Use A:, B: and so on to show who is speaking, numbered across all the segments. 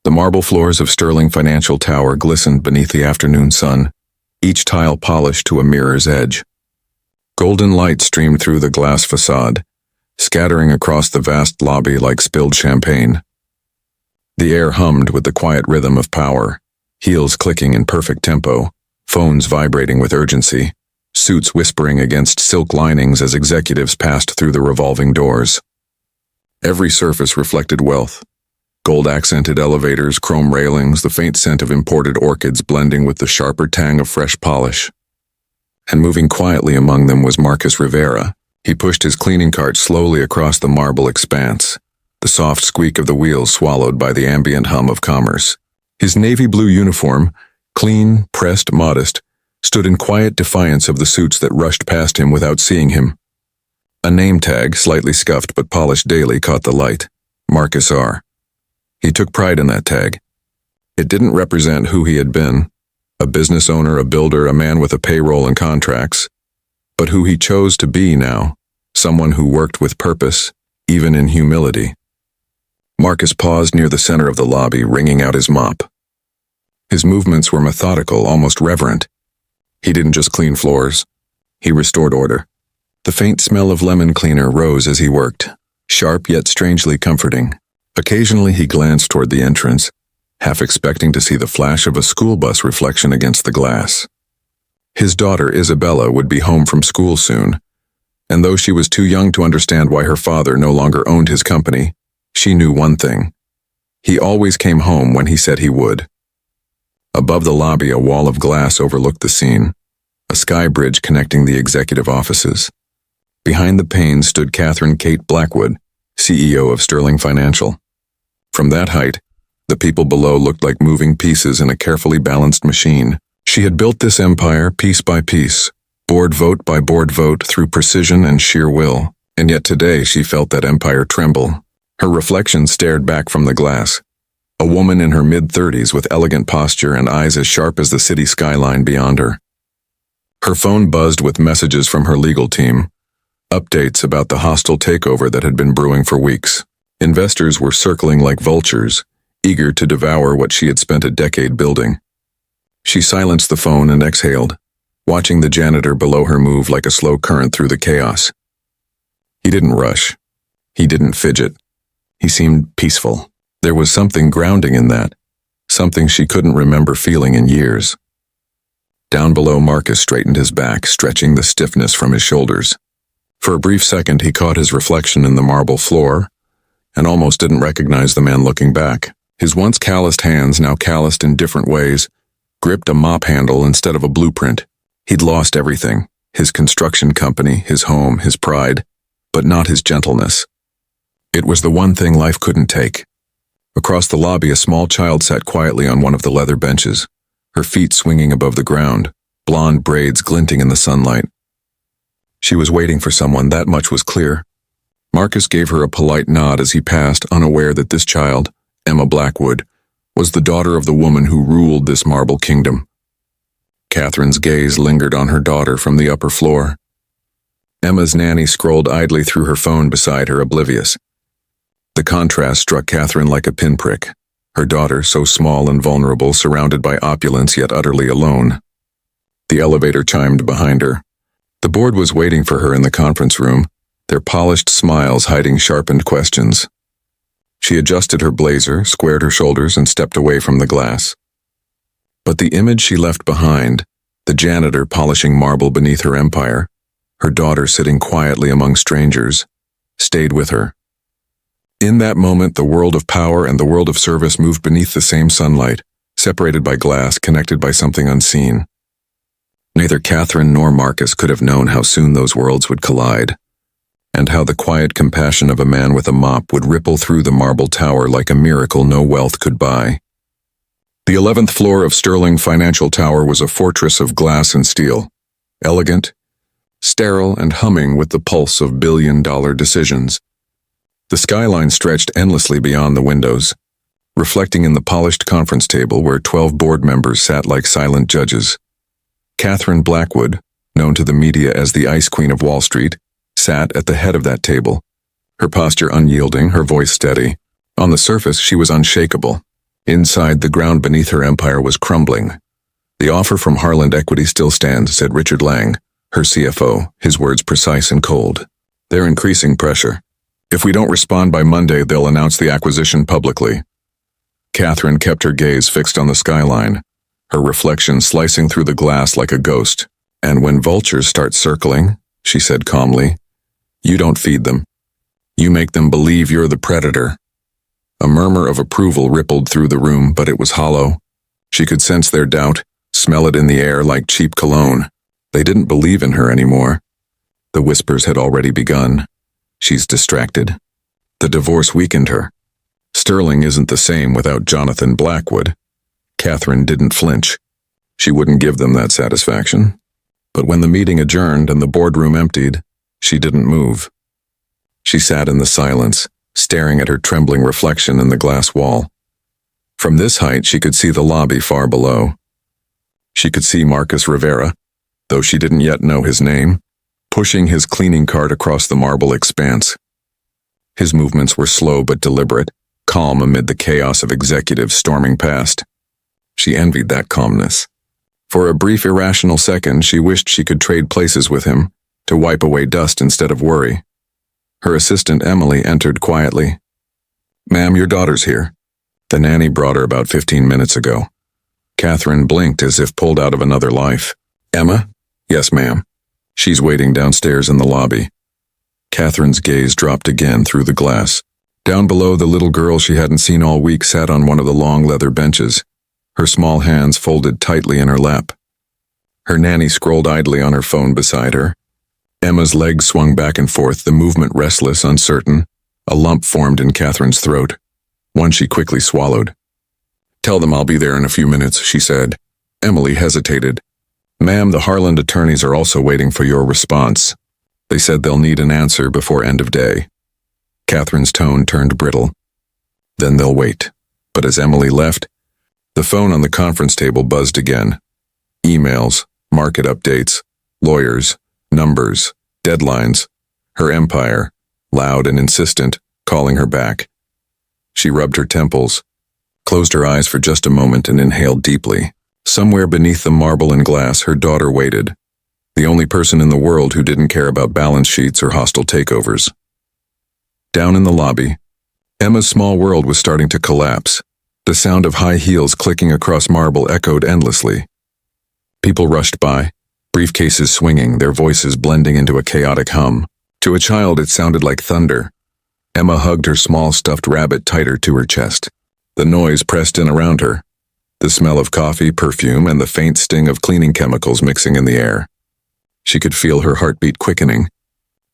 A: The marble floors of Sterling Financial Tower glistened beneath the afternoon sun, each tile polished to a mirror's edge. Golden light streamed through the glass facade, scattering across the vast lobby like spilled champagne. The air hummed with the quiet rhythm of power, heels clicking in perfect tempo, phones vibrating with urgency, suits whispering against silk linings as executives passed through the revolving doors. Every surface reflected wealth. Gold-accented elevators, chrome railings, the faint scent of imported orchids blending with the sharper tang of fresh polish. And moving quietly among them was Marcus Rivera. He pushed his cleaning cart slowly across the marble expanse, the soft squeak of the wheels swallowed by the ambient hum of commerce. His navy blue uniform, clean, pressed, modest, stood in quiet defiance of the suits that rushed past him without seeing him. A name tag, slightly scuffed but polished daily, caught the light. Marcus R. He took pride in that tag. It didn't represent who he had been, a business owner, a builder, a man with a payroll and contracts, but who he chose to be now, someone who worked with purpose, even in humility. Marcus paused near the center of the lobby, wringing out his mop. His movements were methodical, almost reverent. He didn't just clean floors. He restored order. The faint smell of lemon cleaner rose as he worked, sharp yet strangely comforting. Occasionally he glanced toward the entrance, half expecting to see the flash of a school bus reflection against the glass. His daughter, Isabella, would be home from school soon, and though she was too young to understand why her father no longer owned his company, she knew one thing. He always came home when he said he would. Above the lobby, a wall of glass overlooked the scene, a sky bridge connecting the executive offices. Behind the panes stood Catherine Kate Blackwood, CEO of Sterling Financial. From that height, the people below looked like moving pieces in a carefully balanced machine. She had built this empire piece by piece, board vote by board vote, through precision and sheer will, and yet today she felt that empire tremble. Her reflection stared back from the glass, a woman in her mid-30s with elegant posture and eyes as sharp as the city skyline beyond her. Her phone buzzed with messages from her legal team, updates about the hostile takeover that had been brewing for weeks. Investors were circling like vultures, eager to devour what she had spent a decade building. She silenced the phone and exhaled, watching the janitor below her move like a slow current through the chaos. He didn't rush. He didn't fidget. He seemed peaceful. There was something grounding in that, something she couldn't remember feeling in years. Down below, Marcus straightened his back, stretching the stiffness from his shoulders. For a brief second, he caught his reflection in the marble floor, and almost didn't recognize the man looking back. His once calloused hands, now calloused in different ways, gripped a mop handle instead of a blueprint. He'd lost everything, his construction company, his home, his pride, but not his gentleness. It was the one thing life couldn't take. Across the lobby, a small child sat quietly on one of the leather benches, her feet swinging above the ground, blonde braids glinting in the sunlight. She was waiting for someone, that much was clear. Marcus gave her a polite nod as he passed, unaware that this child, Emma Blackwood, was the daughter of the woman who ruled this marble kingdom. Catherine's gaze lingered on her daughter from the upper floor. Emma's nanny scrolled idly through her phone beside her, oblivious. The contrast struck Catherine like a pinprick. Her daughter, so small and vulnerable, surrounded by opulence yet utterly alone. The elevator chimed behind her. The board was waiting for her in the conference room, their polished smiles hiding sharpened questions. She adjusted her blazer, squared her shoulders, and stepped away from the glass. But the image she left behind, the janitor polishing marble beneath her empire, her daughter sitting quietly among strangers, stayed with her. In that moment, the world of power and the world of service moved beneath the same sunlight, separated by glass, connected by something unseen. Neither Catherine nor Marcus could have known how soon those worlds would collide, and how the quiet compassion of a man with a mop would ripple through the marble tower like a miracle no wealth could buy. The 11th floor of Sterling Financial Tower was a fortress of glass and steel, elegant, sterile, and humming with the pulse of billion-dollar decisions. The skyline stretched endlessly beyond the windows, reflecting in the polished conference table where 12 board members sat like silent judges. Catherine Blackwood, known to the media as the Ice Queen of Wall Street, sat at the head of that table, her posture unyielding, her voice steady. On the surface, she was unshakable, Inside, the ground beneath her empire was crumbling. "The offer from Harland Equity still stands," said Richard Lang, her CFO, his words precise and cold. "They're increasing pressure. If we don't respond by Monday, they'll announce the acquisition publicly." Catherine kept her gaze fixed on the skyline, her reflection slicing through the glass like a ghost. "And when vultures start circling," she said calmly, "you don't feed them. You make them believe you're the predator." A murmur of approval rippled through the room, but it was hollow. She could sense their doubt, smell it in the air like cheap cologne. They didn't believe in her anymore. The whispers had already begun. "She's distracted." The divorce weakened her. Sterling isn't the same without Jonathan Blackwood. Catherine didn't flinch. She wouldn't give them that satisfaction. But when the meeting adjourned and the boardroom emptied, she didn't move. She sat in the silence, staring at her trembling reflection in the glass wall. From this height, she could see the lobby far below. She could see Marcus Rivera, though she didn't yet know his name, pushing his cleaning cart across the marble expanse. His movements were slow but deliberate, calm amid the chaos of executives storming past. She envied that calmness. For a brief irrational second, she wished she could trade places with him, to wipe away dust instead of worry. Her assistant Emily entered quietly. "Ma'am, your daughter's here." The nanny brought her about 15 minutes ago. Catherine blinked as if pulled out of another life. "Emma?" "Yes, ma'am. She's waiting downstairs in the lobby." Catherine's gaze dropped again through the glass. Down below, the little girl she hadn't seen all week sat on one of the long leather benches, her small hands folded tightly in her lap. Her nanny scrolled idly on her phone beside her. Emma's legs swung back and forth, the movement restless, uncertain. A lump formed in Catherine's throat, one she quickly swallowed. "Tell them I'll be there in a few minutes," she said. Emily hesitated. "Ma'am, the Harland attorneys are also waiting for your response. They said they'll need an answer before end of day." Catherine's tone turned brittle. "Then they'll wait." But as Emily left, the phone on the conference table buzzed again. Emails, market updates, lawyers, numbers, deadlines. Her empire, loud and insistent, calling her back. She rubbed her temples, closed her eyes for just a moment and inhaled deeply. Somewhere beneath the marble and glass, her daughter waited. The only person in the world who didn't care about balance sheets or hostile takeovers. Down in the lobby, Emma's small world was starting to collapse. The sound of high heels clicking across marble echoed endlessly. People rushed by, briefcases swinging, their voices blending into a chaotic hum. To a child, it sounded like thunder. Emma hugged her small stuffed rabbit tighter to her chest. The noise pressed in around her, the smell of coffee, perfume, and the faint sting of cleaning chemicals mixing in the air. She could feel her heartbeat quickening.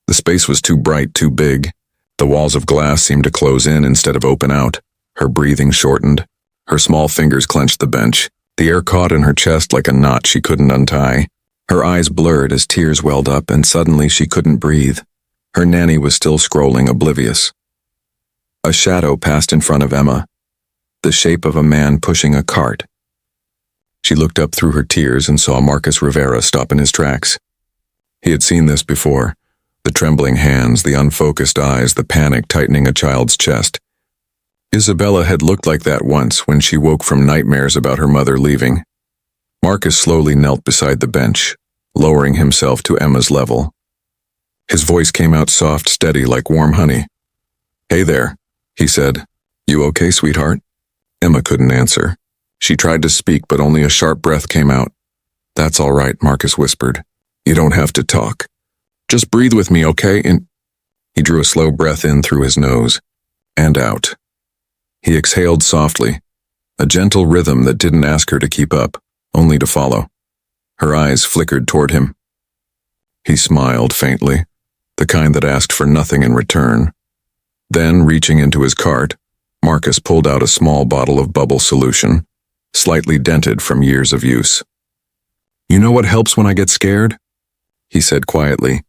A: The space was too bright, too big. The walls of glass seemed to close in instead of open out. Her breathing shortened. Her small fingers clenched the bench. The air caught in her chest like a knot she couldn't untie. Her eyes blurred as tears welled up, and suddenly she couldn't breathe. Her nanny was still scrolling, oblivious. A shadow passed in front of Emma, the shape of a man pushing a cart. She looked up through her tears and saw Marcus Rivera stop in his tracks. He had seen this before, the trembling hands, the unfocused eyes, the panic tightening a child's chest. Isabella had looked like that once when she woke from nightmares about her mother leaving. Marcus slowly knelt beside the bench, lowering himself to Emma's level. His voice came out soft, steady, like warm honey. "Hey there," he said. "You okay, sweetheart?" Emma couldn't answer. She tried to speak, but only a sharp breath came out. "That's all right," Marcus whispered. "You don't have to talk. Just breathe with me, okay?" And he drew a slow breath in through his nose and out. He exhaled softly, a gentle rhythm that didn't ask her to keep up, only to follow. Her eyes flickered toward him. He smiled faintly, the kind that asked for nothing in return. Then, reaching into his cart, Marcus pulled out a small bottle of bubble solution, slightly dented from years of use. "You know what helps when I get scared?" he said quietly.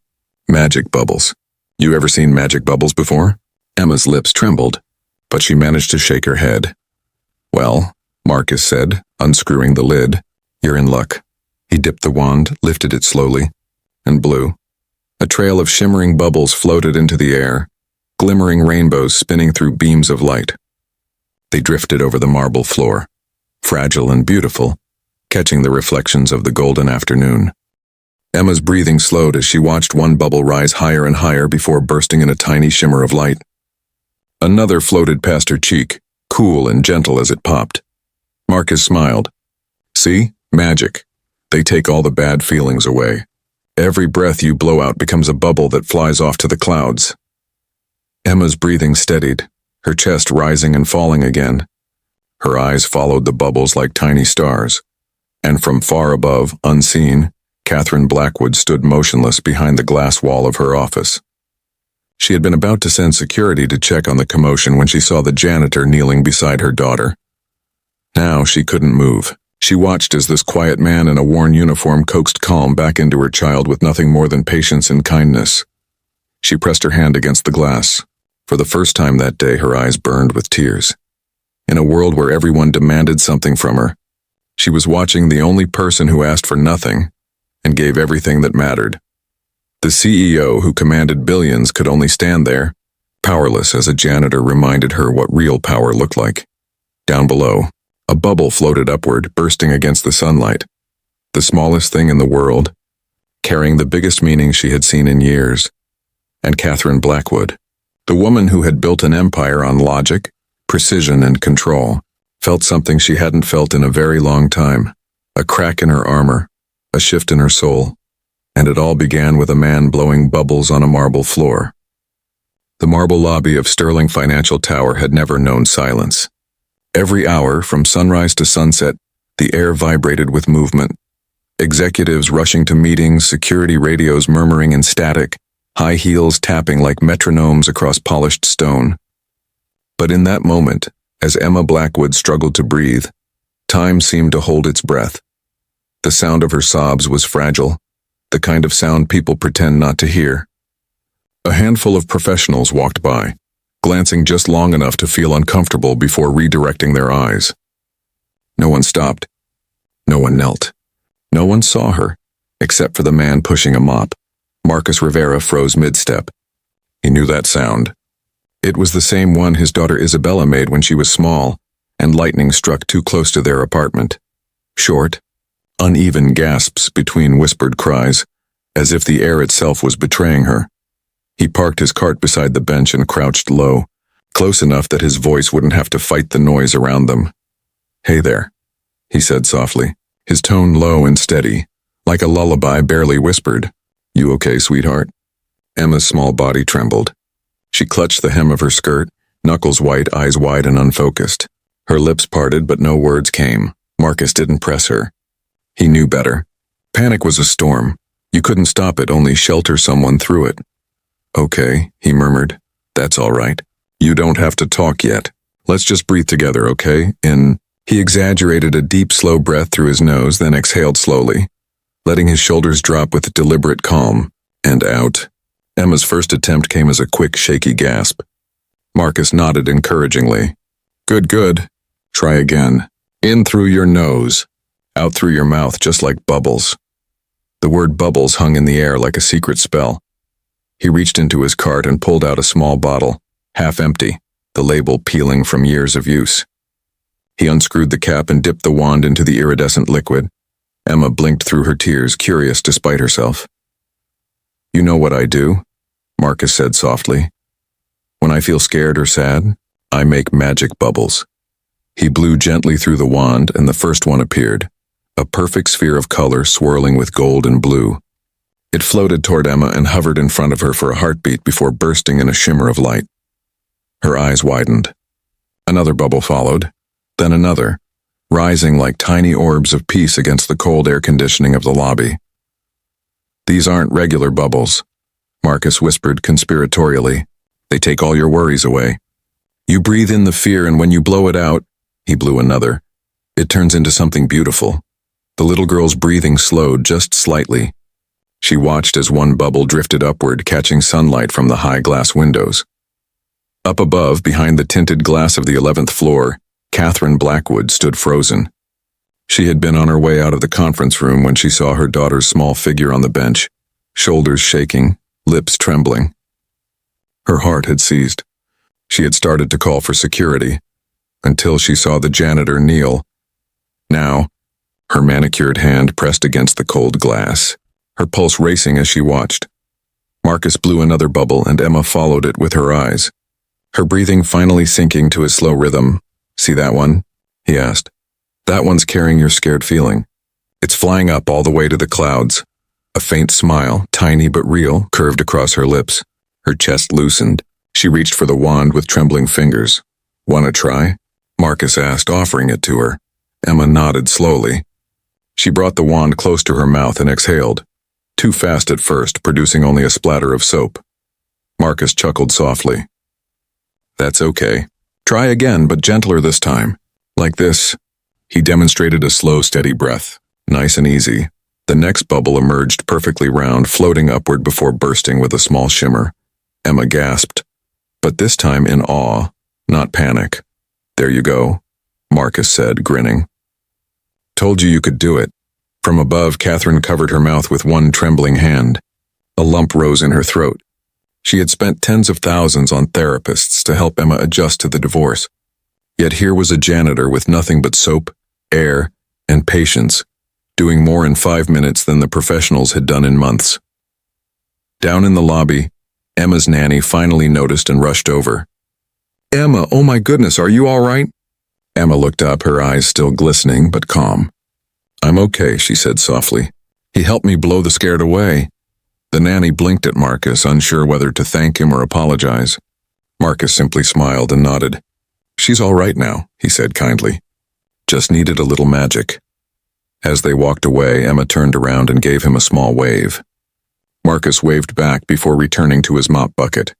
A: "Magic bubbles. You ever seen magic bubbles before?" Emma's lips trembled, but she managed to shake her head. "Well," Marcus said, unscrewing the lid, "you're in luck." He dipped the wand, lifted it slowly, and blew. A trail of shimmering bubbles floated into the air, glimmering rainbows spinning through beams of light. They drifted over the marble floor, fragile and beautiful, catching the reflections of the golden afternoon. Emma's breathing slowed as she watched one bubble rise higher and higher before bursting in a tiny shimmer of light. Another floated past her cheek, cool and gentle as it popped. Marcus smiled. See? Magic. They take all the bad feelings away. Every breath you blow out becomes a bubble that flies off to the clouds. Emma's breathing steadied, her chest rising and falling again. Her eyes followed the bubbles like tiny stars, and from far above, unseen, Catherine Blackwood stood motionless behind the glass wall of her office. She had been about to send security to check on the commotion when she saw the janitor kneeling beside her daughter. Now she couldn't move. She watched as this quiet man in a worn uniform coaxed calm back into her child with nothing more than patience and kindness. She pressed her hand against the glass. For the first time that day, her eyes burned with tears. In a world where everyone demanded something from her, she was watching the only person who asked for nothing and gave everything that mattered. The CEO who commanded billions could only stand there, powerless as a janitor reminded her what real power looked like. Down below, a bubble floated upward, bursting against the sunlight. The smallest thing in the world, carrying the biggest meaning she had seen in years. And Catherine Blackwood, the woman who had built an empire on logic, precision, and control, felt something she hadn't felt in a very long time. A crack in her armor, a shift in her soul. And it all began with a man blowing bubbles on a marble floor. The marble lobby of Sterling Financial Tower had never known silence. Every hour, from sunrise to sunset, the air vibrated with movement. Executives rushing to meetings, security radios murmuring in static, high heels tapping like metronomes across polished stone. But in that moment, as Emma Blackwood struggled to breathe, time seemed to hold its breath. The sound of her sobs was fragile, the kind of sound people pretend not to hear. A handful of professionals walked by, glancing just long enough to feel uncomfortable before redirecting their eyes. No one stopped. No one knelt. No one saw her, except for the man pushing a mop. Marcus Rivera froze mid-step. He knew that sound. It was the same one his daughter Isabella made when she was small, and lightning struck too close to their apartment. Short, uneven gasps between whispered cries, as if the air itself was betraying her. He parked his cart beside the bench and crouched low, close enough that his voice wouldn't have to fight the noise around them. "Hey there," he said softly, his tone low and steady, like a lullaby barely whispered. "You okay, sweetheart?" Emma's small body trembled. She clutched the hem of her skirt, knuckles white, eyes wide and unfocused. Her lips parted, but no words came. Marcus didn't press her. He knew better. Panic was a storm. You couldn't stop it, only shelter someone through it. "Okay," he murmured. "That's all right. You don't have to talk yet. Let's just breathe together, okay? He exaggerated a deep, slow breath through his nose, then exhaled slowly, letting his shoulders drop with deliberate calm. And out. Emma's first attempt came as a quick, shaky gasp. Marcus nodded encouragingly. "Good, good. Try again. In through your nose. Out through your mouth, just like bubbles." The word bubbles hung in the air like a secret spell. He reached into his cart and pulled out a small bottle, half empty, the label peeling from years of use. He unscrewed the cap and dipped the wand into the iridescent liquid. Emma blinked through her tears, curious despite herself. "You know what I do," Marcus said softly. "When I feel scared or sad, I make magic bubbles." He blew gently through the wand, and the first one appeared, a perfect sphere of color swirling with gold and blue. It floated toward Emma and hovered in front of her for a heartbeat before bursting in a shimmer of light. Her eyes widened. Another bubble followed, then another, rising like tiny orbs of peace against the cold air conditioning of the lobby. "These aren't regular bubbles," Marcus whispered conspiratorially. "They take all your worries away. You breathe in the fear, and when you blow it out," he blew another, "it turns into something beautiful." The little girl's breathing slowed just slightly. She watched as one bubble drifted upward, catching sunlight from the high glass windows. Up above, behind the tinted glass of the 11th floor, Catherine Blackwood stood frozen. She had been on her way out of the conference room when she saw her daughter's small figure on the bench, shoulders shaking, lips trembling. Her heart had seized. She had started to call for security. until she saw the janitor kneel. Now, her manicured hand pressed against the cold glass, her pulse racing as she watched. Marcus blew another bubble and Emma followed it with her eyes, her breathing finally sinking to a slow rhythm. "See that one?" he asked. "That one's carrying your scared feeling. It's flying up all the way to the clouds." A faint smile, tiny but real, curved across her lips. Her chest loosened. She reached for the wand with trembling fingers. "Wanna try?" Marcus asked, offering it to her. Emma nodded slowly. She brought the wand close to her mouth and exhaled. Too fast at first, producing only a splatter of soap. Marcus chuckled softly. "That's okay. Try again, but gentler this time. Like this." He demonstrated a slow, steady breath. Nice and easy. The next bubble emerged perfectly round, floating upward before bursting with a small shimmer. Emma gasped, but this time in awe, not panic. "There you go," Marcus said, grinning. "Told you could do it." From above, Catherine covered her mouth with one trembling hand. A lump rose in her throat. She had spent tens of thousands on therapists to help Emma adjust to the divorce. Yet here was a janitor with nothing but soap, air, and patience, doing more in 5 minutes than the professionals had done in months. Down in the lobby, Emma's nanny finally noticed and rushed over. "Emma, oh my goodness, are you all right?" Emma looked up, her eyes still glistening but calm. "I'm okay," she said softly. "He helped me blow the scared away." The nanny blinked at Marcus, unsure whether to thank him or apologize. Marcus simply smiled and nodded. "She's all right now," he said kindly. "Just needed a little magic." As they walked away, Emma turned around and gave him a small wave. Marcus waved back before returning to his mop bucket,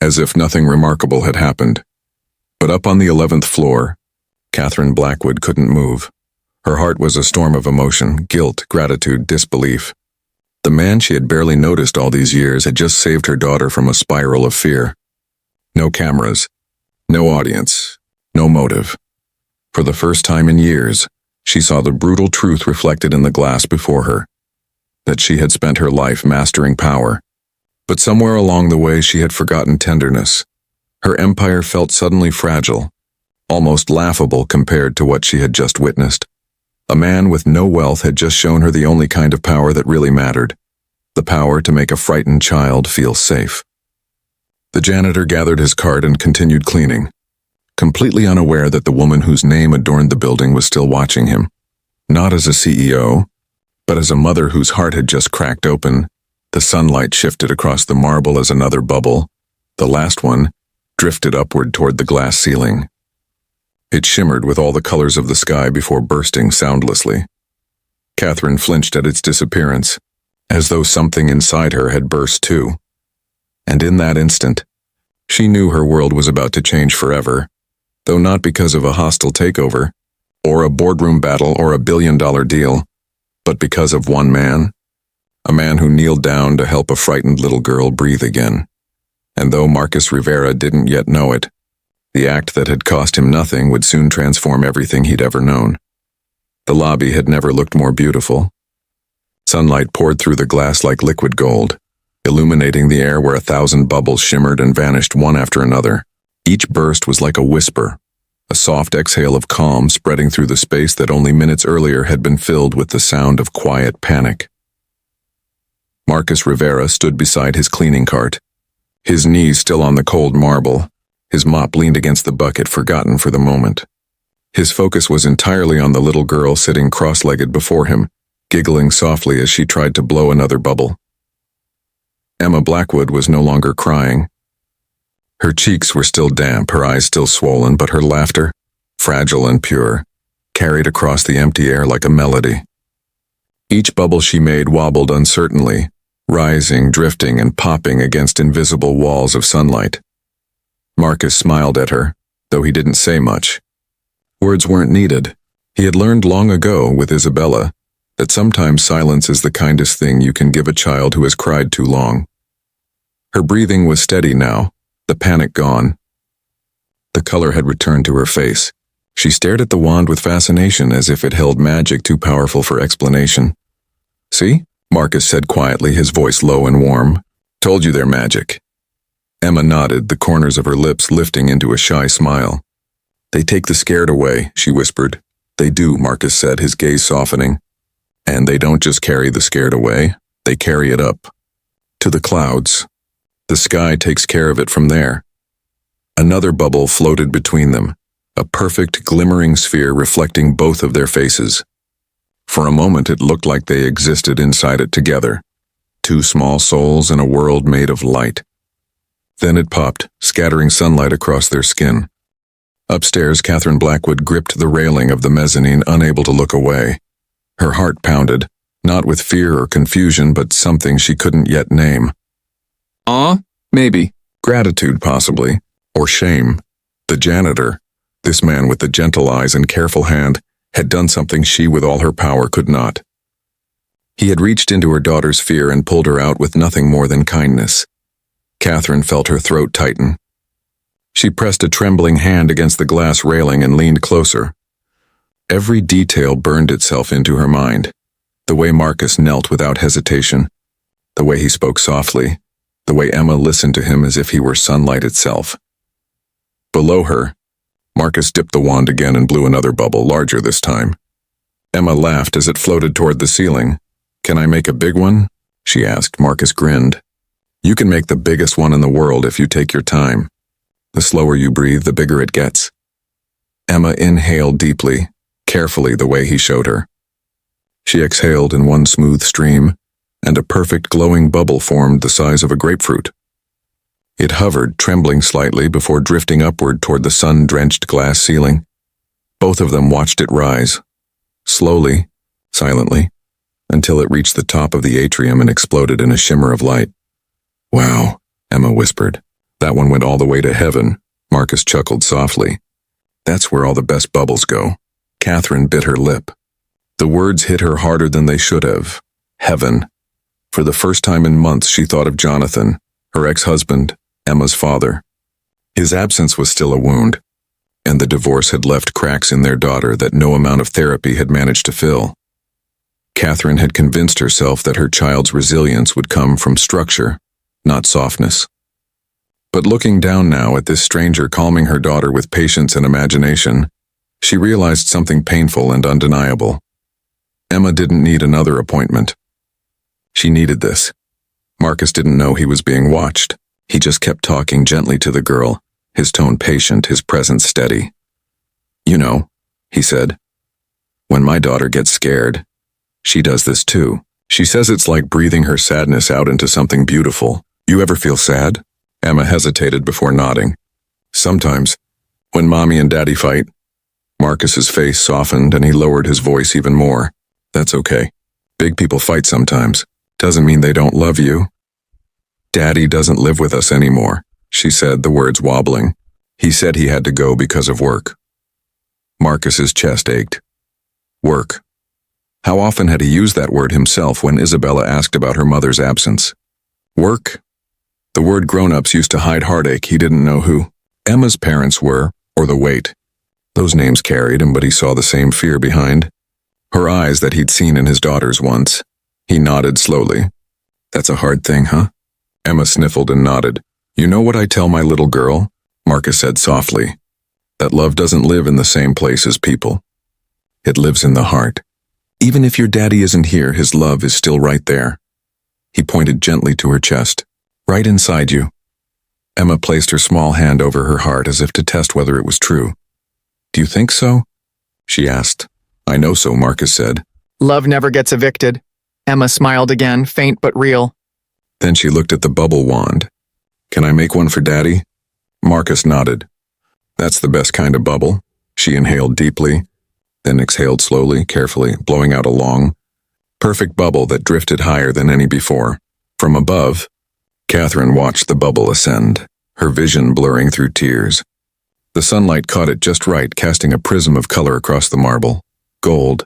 A: as if nothing remarkable had happened. But up on the 11th floor, Catherine Blackwood couldn't move. Her heart was a storm of emotion, guilt, gratitude, disbelief. The man she had barely noticed all these years had just saved her daughter from a spiral of fear. No cameras, no audience, no motive. For the first time in years, she saw the brutal truth reflected in the glass before her, that she had spent her life mastering power. But somewhere along the way she had forgotten tenderness. Her empire felt suddenly fragile, almost laughable compared to what she had just witnessed. A man with no wealth had just shown her the only kind of power that really mattered, the power to make a frightened child feel safe. The janitor gathered his cart and continued cleaning, completely unaware that the woman whose name adorned the building was still watching him, not as a CEO, but as a mother whose heart had just cracked open. The sunlight shifted across the marble as another bubble, the last one, drifted upward toward the glass ceiling. It shimmered with all the colors of the sky before bursting soundlessly. Catherine flinched at its disappearance, as though something inside her had burst too. And in that instant, she knew her world was about to change forever, though not because of a hostile takeover, or a boardroom battle or a billion-dollar deal, but because of one man, a man who kneeled down to help a frightened little girl breathe again. And though Marcus Rivera didn't yet know it, the act that had cost him nothing would soon transform everything he'd ever known. The lobby had never looked more beautiful. Sunlight poured through the glass like liquid gold, illuminating the air where 1,000 bubbles shimmered and vanished one after another. Each burst was like a whisper, a soft exhale of calm spreading through the space that only minutes earlier had been filled with the sound of quiet panic. Marcus Rivera stood beside his cleaning cart, his knees still on the cold marble, his mop leaned against the bucket, forgotten for the moment. His focus was entirely on the little girl sitting cross-legged before him, giggling softly as she tried to blow another bubble. Emma Blackwood was no longer crying. Her cheeks were still damp, her eyes still swollen, but her laughter, fragile and pure, carried across the empty air like a melody. Each bubble she made wobbled uncertainly, rising, drifting, and popping against invisible walls of sunlight. Marcus smiled at her, though he didn't say much. Words weren't needed. He had learned long ago, with Isabella, that sometimes silence is the kindest thing you can give a child who has cried too long. Her breathing was steady now, the panic gone. The color had returned to her face. She stared at the wand with fascination, as if it held magic too powerful for explanation. "See?" Marcus said quietly, his voice low and warm. "Told you they're magic." Emma nodded, the corners of her lips lifting into a shy smile. They take the scared away, she whispered. They do, Marcus said, his gaze softening. And they don't just carry the scared away, they carry it up. To the clouds. The sky takes care of it from there. Another bubble floated between them, a perfect glimmering sphere reflecting both of their faces. For a moment it looked like they existed inside it together, two small souls in a world made of light. Then it popped, scattering sunlight across their skin. Upstairs, Catherine Blackwood gripped the railing of the mezzanine, unable to look away. Her heart pounded, not with fear or confusion, but something she couldn't yet name. Awe? Maybe. Gratitude, possibly. Or shame. The janitor, this man with the gentle eyes and careful hand, had done something she with all her power could not. He had reached into her daughter's fear and pulled her out with nothing more than kindness. Catherine felt her throat tighten. She pressed a trembling hand against the glass railing and leaned closer. Every detail burned itself into her mind. The way Marcus knelt without hesitation, the way he spoke softly, the way Emma listened to him as if he were sunlight itself. Below her, Marcus dipped the wand again and blew another bubble, larger this time. Emma laughed as it floated toward the ceiling. "Can I make a big one?" she asked. Marcus grinned. "You can make the biggest one in the world if you take your time. The slower you breathe, the bigger it gets." Emma inhaled deeply, carefully the way he showed her. She exhaled in one smooth stream, and a perfect glowing bubble formed the size of a grapefruit. It hovered, trembling slightly before drifting upward toward the sun-drenched glass ceiling. Both of them watched it rise, slowly, silently, until it reached the top of the atrium and exploded in a shimmer of light. "Wow," Emma whispered. "That one went all the way to heaven." Marcus chuckled softly. "That's where all the best bubbles go." Catherine bit her lip. The words hit her harder than they should have. Heaven. For the first time in months she thought of Jonathan, her ex-husband, Emma's father. His absence was still a wound, and the divorce had left cracks in their daughter that no amount of therapy had managed to fill. Catherine had convinced herself that her child's resilience would come from structure, not softness. But looking down now at this stranger calming her daughter with patience and imagination, she realized something painful and undeniable. Emma didn't need another appointment. She needed this. Marcus didn't know he was being watched. He just kept talking gently to the girl, his tone patient, his presence steady. "You know," he said, "when my daughter gets scared, she does this too. She says it's like breathing her sadness out into something beautiful. You ever feel sad?" Emma hesitated before nodding. "Sometimes, when Mommy and Daddy fight." Marcus's face softened and he lowered his voice even more. "That's okay. Big people fight sometimes. Doesn't mean they don't love you." "Daddy doesn't live with us anymore," she said, the words wobbling. "He said he had to go because of work." Marcus's chest ached. Work. How often had he used that word himself when Isabella asked about her mother's absence? Work? The word grown-ups used to hide heartache. He didn't know who Emma's parents were, or the weight. Those names carried him, but he saw the same fear behind. Her eyes that he'd seen in his daughter's once. He nodded slowly. "That's a hard thing, huh?" Emma sniffled and nodded. "You know what I tell my little girl?" Marcus said softly. "That love doesn't live in the same place as people. It lives in the heart. Even if your daddy isn't here, his love is still right there." He pointed gently to her chest. "Right inside you." Emma placed her small hand over her heart as if to test whether it was true. "Do you think so?" she asked. "I know so," Marcus said.
B: "Love never gets evicted." Emma smiled again, faint but real.
A: Then she looked at the bubble wand. "Can I make one for Daddy?" Marcus nodded. "That's the best kind of bubble." She inhaled deeply, then exhaled slowly, carefully, blowing out a long, perfect bubble that drifted higher than any before. From above, Catherine watched the bubble ascend, her vision blurring through tears. The sunlight caught it just right, casting a prism of color across the marble. Gold,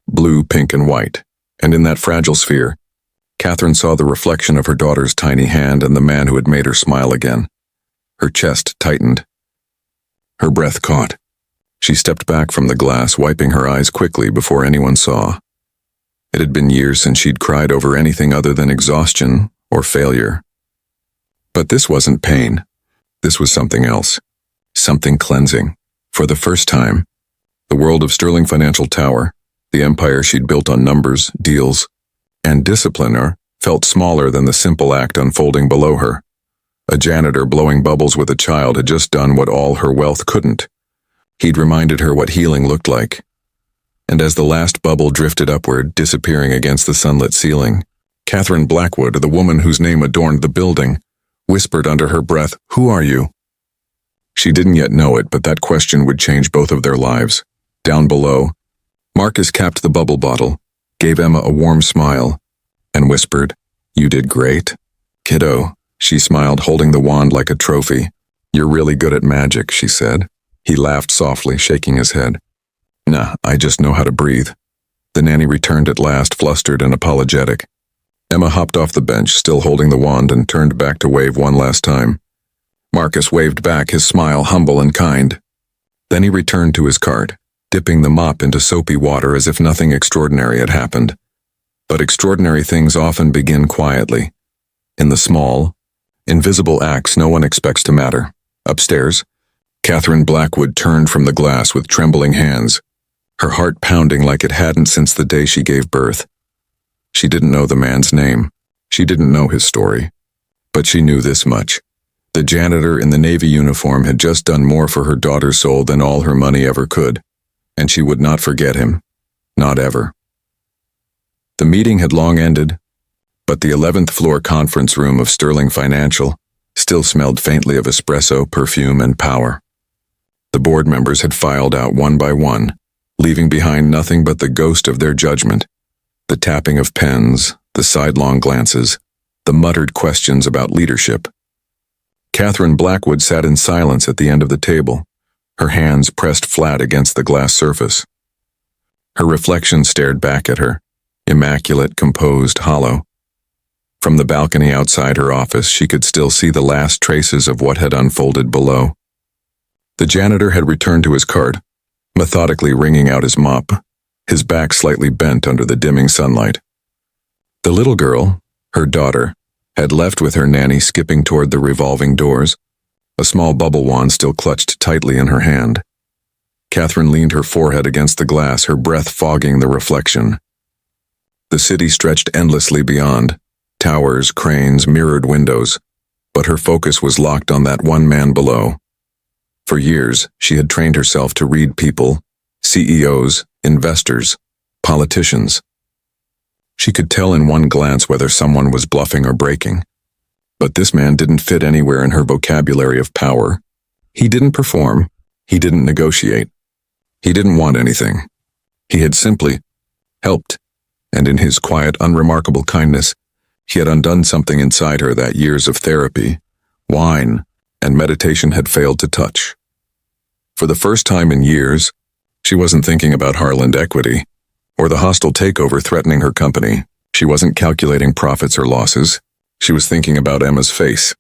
A: blue, pink, and white. And in that fragile sphere, Catherine saw the reflection of her daughter's tiny hand and the man who had made her smile again. Her chest tightened. Her breath caught. She stepped back from the glass, wiping her eyes quickly before anyone saw. It had been years since she'd cried over anything other than exhaustion or failure. But this wasn't pain. This was something else. Something cleansing. For the first time, the world of Sterling Financial Tower, the empire she'd built on numbers, deals, and discipline, felt smaller than the simple act unfolding below her. A janitor blowing bubbles with a child had just done what all her wealth couldn't. He'd reminded her what healing looked like. And as the last bubble drifted upward, disappearing against the sunlit ceiling, Catherine Blackwood, the woman whose name adorned the building, whispered under her breath, "Who are you?" She didn't yet know it, but that question would change both of their lives. Down below, Marcus capped the bubble bottle, gave Emma a warm smile, and whispered, "You did great, kiddo." She smiled, holding the wand like a trophy. "You're really good at magic," she said. He laughed softly, shaking his head. "Nah, I just know how to breathe." The nanny returned at last, flustered and apologetic. Emma hopped off the bench, still holding the wand, and turned back to wave one last time. Marcus waved back, his smile humble and kind. Then he returned to his cart, dipping the mop into soapy water as if nothing extraordinary had happened. But extraordinary things often begin quietly, in the small, invisible acts no one expects to matter. Upstairs, Catherine Blackwood turned from the glass with trembling hands, her heart pounding like it hadn't since the day she gave birth. She didn't know the man's name. She didn't know his story. But she knew this much. The janitor in the Navy uniform had just done more for her daughter's soul than all her money ever could, and she would not forget him. Not ever. The meeting had long ended, but the 11th floor conference room of Sterling Financial still smelled faintly of espresso, perfume, and power. The board members had filed out one by one, leaving behind nothing but the ghost of their judgment, the tapping of pens, the sidelong glances, the muttered questions about leadership. Catherine Blackwood sat in silence at the end of the table, her hands pressed flat against the glass surface. Her reflection stared back at her, immaculate, composed, hollow. From the balcony outside her office, she could still see the last traces of what had unfolded below. The janitor had returned to his cart, methodically wringing out his mop, his back slightly bent under the dimming sunlight. The little girl, her daughter, had left with her nanny, skipping toward the revolving doors, a small bubble wand still clutched tightly in her hand. Catherine leaned her forehead against the glass, her breath fogging the reflection. The city stretched endlessly beyond, towers, cranes, mirrored windows, but her focus was locked on that one man below. For years, she had trained herself to read people, CEOs, investors, politicians. She could tell in one glance whether someone was bluffing or breaking. But this man didn't fit anywhere in her vocabulary of power. He didn't perform. He didn't negotiate. He didn't want anything. He had simply helped, and in his quiet, unremarkable kindness, he had undone something inside her that years of therapy, wine, and meditation had failed to touch. For the first time in years, she wasn't thinking about Harland Equity, or the hostile takeover threatening her company. She wasn't calculating profits or losses. She was thinking about Emma's face,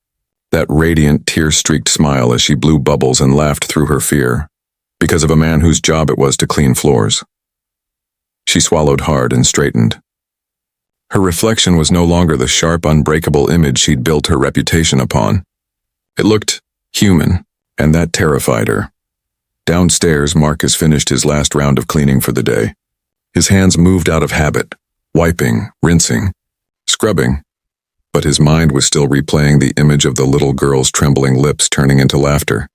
A: that radiant, tear-streaked smile as she blew bubbles and laughed through her fear, because of a man whose job it was to clean floors. She swallowed hard and straightened. Her reflection was no longer the sharp, unbreakable image she'd built her reputation upon. It looked human, and that terrified her. Downstairs, Marcus finished his last round of cleaning for the day. His hands moved out of habit, wiping, rinsing, scrubbing, but his mind was still replaying the image of the little girl's trembling lips turning into laughter.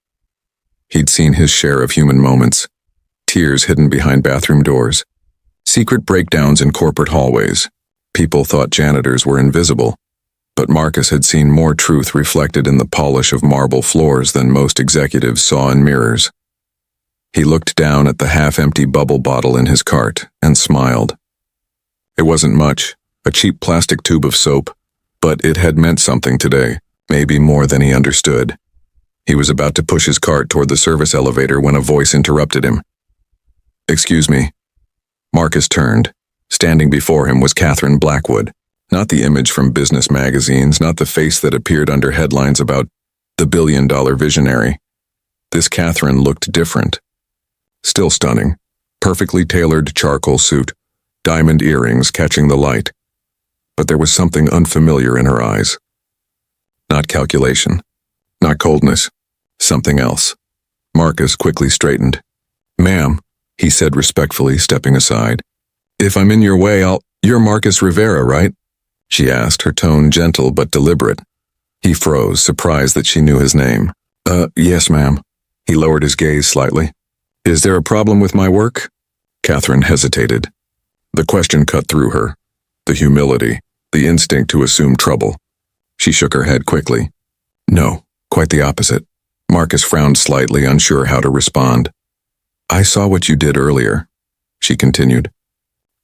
A: He'd seen his share of human moments, tears hidden behind bathroom doors, secret breakdowns in corporate hallways. People thought janitors were invisible, but Marcus had seen more truth reflected in the polish of marble floors than most executives saw in mirrors. He looked down at the half-empty bubble bottle in his cart and smiled. It wasn't much, a cheap plastic tube of soap, but it had meant something today, maybe more than he understood. He was about to push his cart toward the service elevator when a voice interrupted him. "Excuse me." Marcus turned. Standing before him was Catherine Blackwood, not the image from business magazines, not the face that appeared under headlines about the billion-dollar visionary. This Catherine looked different. Still stunning, perfectly tailored charcoal suit, diamond earrings catching the light. But there was something unfamiliar in her eyes. Not calculation, not coldness, something else. Marcus quickly straightened. "Ma'am," he said respectfully, stepping aside. "If I'm in your way, You're Marcus Rivera, right?" she asked, her tone gentle but deliberate. He froze, surprised that she knew his name. Yes, ma'am." He lowered his gaze slightly. "Is there a problem with my work?" Catherine hesitated. The question cut through her. The humility, the instinct to assume trouble. She shook her head quickly. "No, quite the opposite." Marcus frowned slightly, unsure how to respond. "I saw what you did earlier," she continued.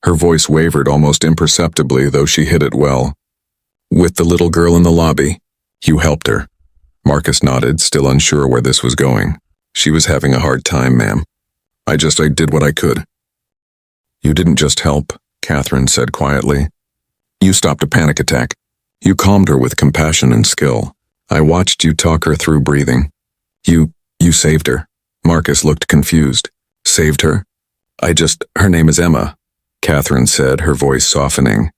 A: Her voice wavered almost imperceptibly, though she hid it well. "With the little girl in the lobby, you helped her." Marcus nodded, still unsure where this was going. "She was having a hard time, ma'am. I did what I could." "You didn't just help," Catherine said quietly. "You stopped a panic attack. You calmed her with compassion and skill. I watched you talk her through breathing. You saved her." Marcus looked confused. "Saved her?" Her name is Emma," Catherine said, her voice softening.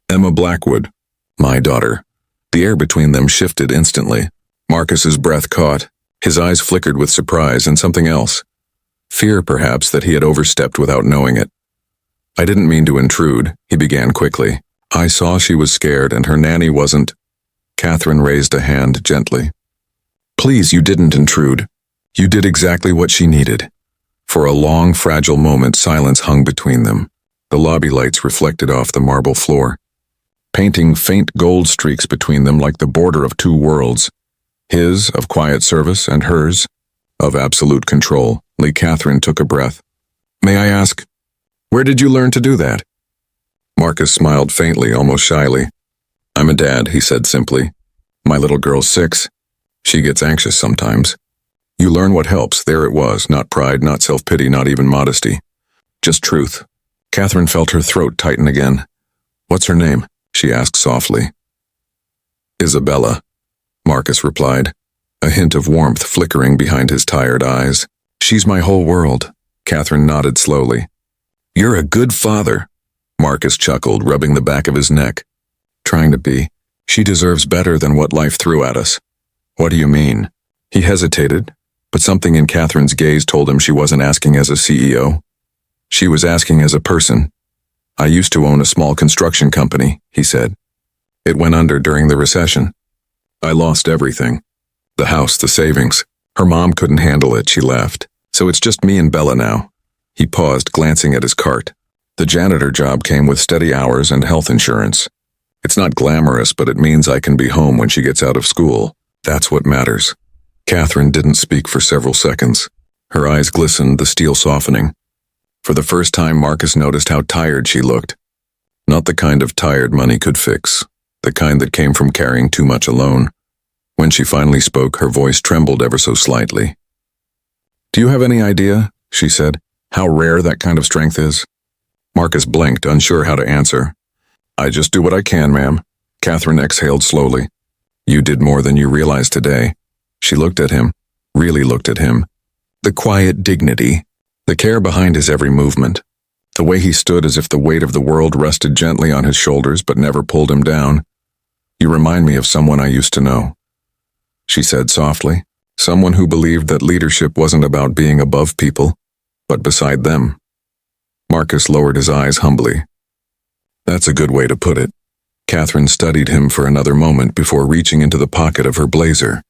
A: "Emma Blackwood. My daughter." The air between them shifted instantly. Marcus's breath caught. His eyes flickered with surprise and something else. Fear, perhaps, that he had overstepped without knowing it. "I didn't mean to intrude," he began quickly. "I saw she was scared and her nanny wasn't." Catherine raised a hand gently. "Please, you didn't intrude. You did exactly what she needed." For a long, fragile moment, silence hung between them. The lobby lights reflected off the marble floor, painting faint gold streaks between them like the border of two worlds. His, of quiet service, and hers, of absolute control. Catherine took a breath. "May I ask, where did you learn to do that?" Marcus smiled faintly, almost shyly. "I'm a dad," he said simply. "My little girl's 6. She gets anxious sometimes. You learn what helps. There it was, not pride, not self-pity, not even modesty. Just truth." Catherine felt her throat tighten again. "What's her name?" she asked softly. "Isabella," Marcus replied, a hint of warmth flickering behind his tired eyes. "She's my whole world." Catherine nodded slowly. "You're a good father," Marcus chuckled, rubbing the back of his neck. "Trying to be. She deserves better than what life threw at us." "What do you mean?" He hesitated, but something in Catherine's gaze told him she wasn't asking as a CEO. She was asking as a person. "I used to own a small construction company," he said. "It went under during the recession. I lost everything. The house, the savings. Her mom couldn't handle it, she left. So it's just me and Bella now." He paused, glancing at his cart. "The janitor job came with steady hours and health insurance. It's not glamorous, but it means I can be home when she gets out of school. That's what matters." Catherine didn't speak for several seconds. Her eyes glistened, the steel softening. For the first time, Marcus noticed how tired she looked. Not the kind of tired money could fix, the kind that came from carrying too much alone. When she finally spoke, her voice trembled ever so slightly. "Do you have any idea," she said, "how rare that kind of strength is?" Marcus blinked, unsure how to answer. "I just do what I can, ma'am." Catherine exhaled slowly. "You did more than you realized today." She looked at him, really looked at him. The quiet dignity, the care behind his every movement, the way he stood as if the weight of the world rested gently on his shoulders but never pulled him down. "You remind me of someone I used to know," she said softly. "Someone who believed that leadership wasn't about being above people, but beside them." Marcus lowered his eyes humbly. "That's a good way to put it." Catherine studied him for another moment before reaching into the pocket of her blazer.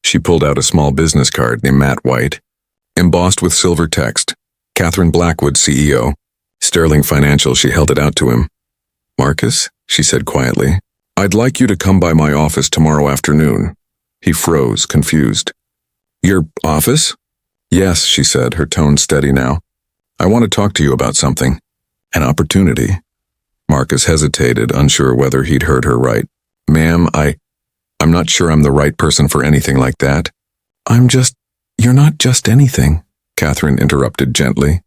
A: She pulled out a small business card named Matt White, embossed with silver text, "Catherine Blackwood, CEO. Sterling Financial." She held it out to him. "Marcus," she said quietly, "I'd like you to come by my office tomorrow afternoon." He froze, confused. "Your office?" "Yes," she said, her tone steady now. "I want to talk to you about something. An opportunity." Marcus hesitated, unsure whether he'd heard her right. "Ma'am, I'm not sure I'm the right person for anything like that." You're not just anything," Catherine interrupted gently.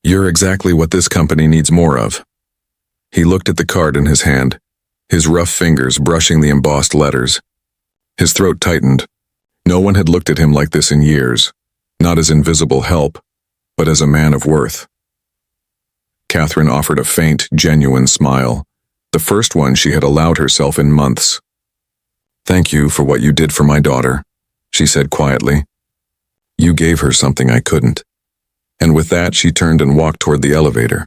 A: "You're exactly what this company needs more of." He looked at the card in his hand, his rough fingers brushing the embossed letters. His throat tightened. No one had looked at him like this in years, not as invisible help, but as a man of worth. Catherine offered a faint, genuine smile, the first one she had allowed herself in months. "Thank you for what you did for my daughter," she said quietly. You gave her something I couldn't. And with that, she turned and walked toward the elevator.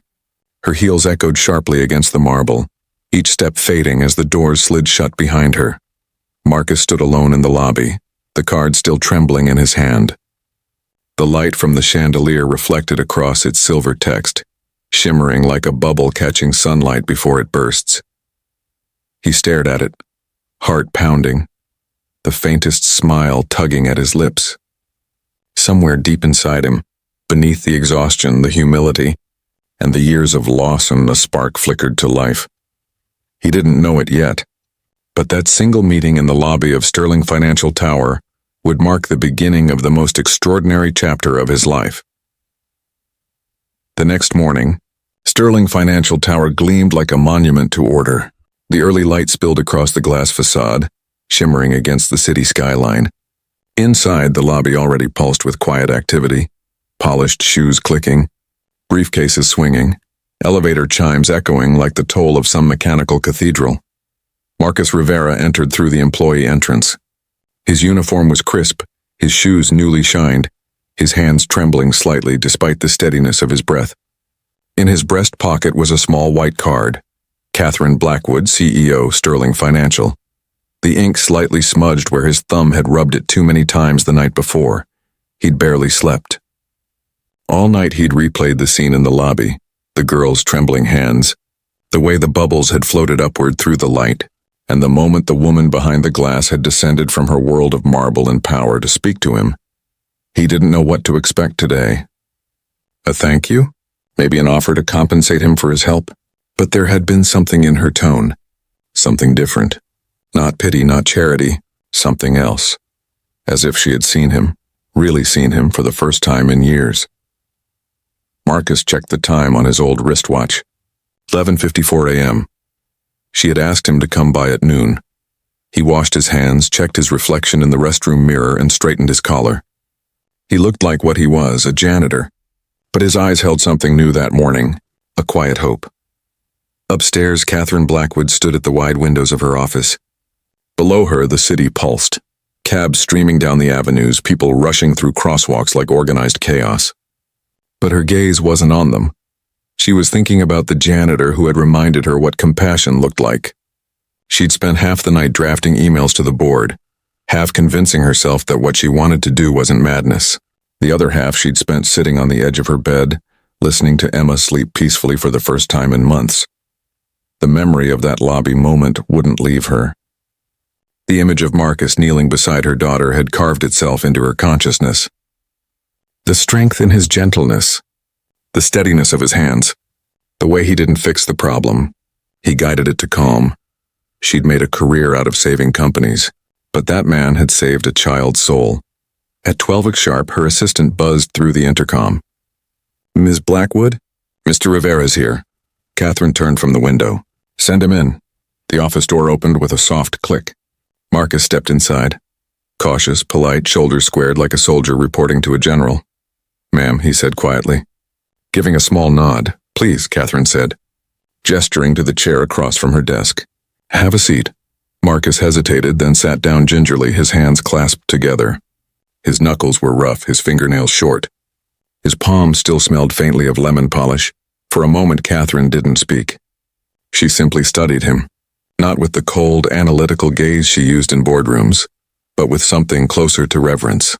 A: Her heels echoed sharply against the marble, each step fading as the doors slid shut behind her. Marcus stood alone in the lobby, the card still trembling in his hand. The light from the chandelier reflected across its silver text, shimmering like a bubble catching sunlight before it bursts. He stared at it, heart pounding, the faintest smile tugging at his lips. Somewhere deep inside him, beneath the exhaustion, the humility, and the years of Lawson, a spark flickered to life. He didn't know it yet, but that single meeting in the lobby of Sterling Financial Tower would mark the beginning of the most extraordinary chapter of his life. The next morning, Sterling Financial Tower gleamed like a monument to order. The early light spilled across the glass facade, shimmering against the city skyline. Inside, the lobby already pulsed with quiet activity, polished shoes clicking, briefcases swinging, elevator chimes echoing like the toll of some mechanical cathedral. Marcus Rivera entered through the employee entrance. His uniform was crisp, his shoes newly shined, his hands trembling slightly despite the steadiness of his breath. In his breast pocket was a small white card. Catherine Blackwood, CEO, Sterling Financial. The ink slightly smudged where his thumb had rubbed it too many times the night before. He'd barely slept. All night he'd replayed the scene in the lobby, the girl's trembling hands, the way the bubbles had floated upward through the light, and the moment the woman behind the glass had descended from her world of marble and power to speak to him. He didn't know what to expect today. A thank you? Maybe an offer to compensate him for his help? But there had been something in her tone. Something different. Not pity, not charity. Something else. As if she had seen him, really seen him for the first time in years. Marcus checked the time on his old wristwatch. 11:54 a.m. She had asked him to come by at noon. He washed his hands, checked his reflection in the restroom mirror, and straightened his collar. He looked like what he was, a janitor. But his eyes held something new that morning, a quiet hope. Upstairs, Catherine Blackwood stood at the wide windows of her office. Below her, the city pulsed. Cabs streaming down the avenues, people rushing through crosswalks like organized chaos. But her gaze wasn't on them. She was thinking about the janitor who had reminded her what compassion looked like. She'd spent half the night drafting emails to the board, half convincing herself that what she wanted to do wasn't madness. The other half she'd spent sitting on the edge of her bed, listening to Emma sleep peacefully for the first time in months. The memory of that lobby moment wouldn't leave her. The image of Marcus kneeling beside her daughter had carved itself into her consciousness. The strength in his gentleness, the steadiness of his hands, the way he didn't fix the problem, he guided it to calm. She'd made a career out of saving companies, but that man had saved a child's soul. At 12 sharp, her assistant buzzed through the intercom. Ms. Blackwood? Mr. Rivera's here. Catherine turned from the window. Send him in. The office door opened with a soft click. Marcus stepped inside. Cautious, polite, shoulders squared like a soldier reporting to a general. Ma'am, he said quietly. Giving a small nod. Please, Catherine said, gesturing to the chair across from her desk. Have a seat. Marcus hesitated, then sat down gingerly, his hands clasped together. His knuckles were rough, his fingernails short. His palms still smelled faintly of lemon polish. For a moment, Catherine didn't speak. She simply studied him, not with the cold, analytical gaze she used in boardrooms, but with something closer to reverence.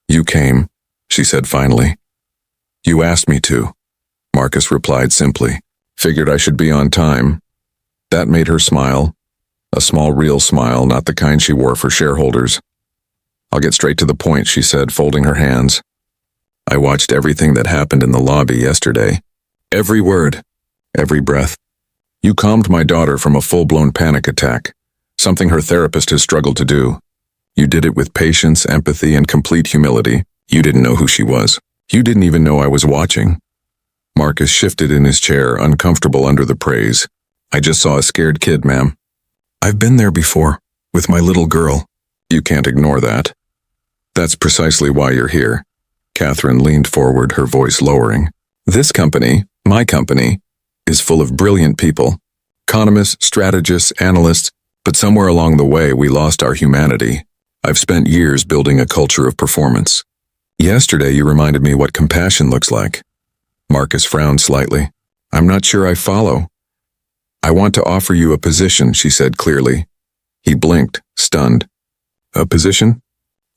A: You came, she said finally. You asked me to, Marcus replied simply. Figured I should be on time. That made her smile. A small, real smile, not the kind she wore for shareholders. I'll get straight to the point, she said, folding her hands. I watched everything that happened in the lobby yesterday. Every word, every breath. You calmed my daughter from a full-blown panic attack, something her therapist has struggled to do. You did it with patience, empathy, and complete humility. You didn't know who she was. You didn't even know I was watching. Marcus shifted in his chair, uncomfortable under the praise. I just saw a scared kid, ma'am. I've been there before, with my little girl. You can't ignore that. That's precisely why you're here. Catherine leaned forward, her voice lowering. This company, my company, is full of brilliant people. Economists, strategists, analysts, but somewhere along the way we lost our humanity. I've spent years building a culture of performance. Yesterday you reminded me what compassion looks like. Marcus frowned slightly. I'm not sure I follow. I want to offer you a position, she said clearly. He blinked, stunned. A position?